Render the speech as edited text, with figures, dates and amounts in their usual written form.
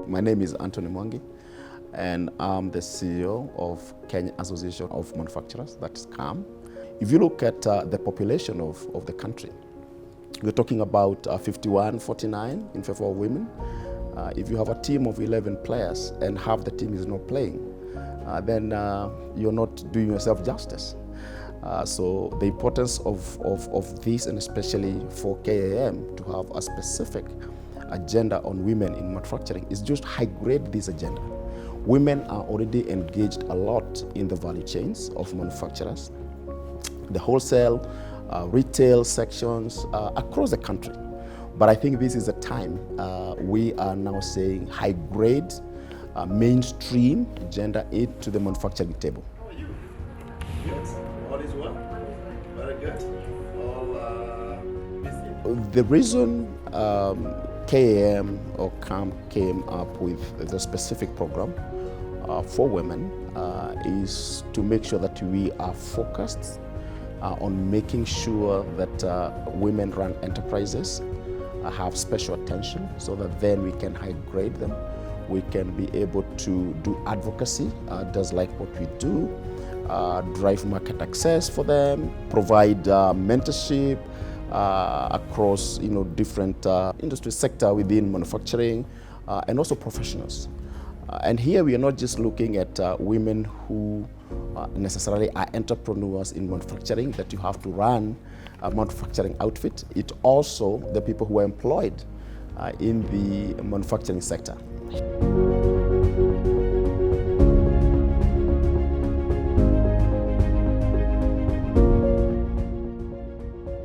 My name is Anthony Mwangi, and I'm the CEO of Kenya Association of Manufacturers, that's KAM. If you look at the population of the country, we're talking about 51-49 in favor of women. If you have a team of 11 players and half the team is not playing, then you're not doing yourself justice. So the importance of this, and especially for KAM to have a specific agenda on women in manufacturing, is just high grade this agenda. Women are already engaged a lot in the value chains of manufacturers, the wholesale, retail sections across the country. But I think this is a time we are now saying high grade, mainstream gender aid to the manufacturing table. How are you? Good. All is well? Very good. All busy? The reason KAM or KAM came up with the specific program for women is to make sure that we are focused on making sure that women-run enterprises have special attention, so that then we can high grade them. We can be able to do advocacy, just like what we do, drive market access for them, provide mentorship across different industry sector within manufacturing, and also professionals. And here we are not just looking at women who necessarily are entrepreneurs in manufacturing, that you have to run a manufacturing outfit. It also the people who are employed in the manufacturing sector.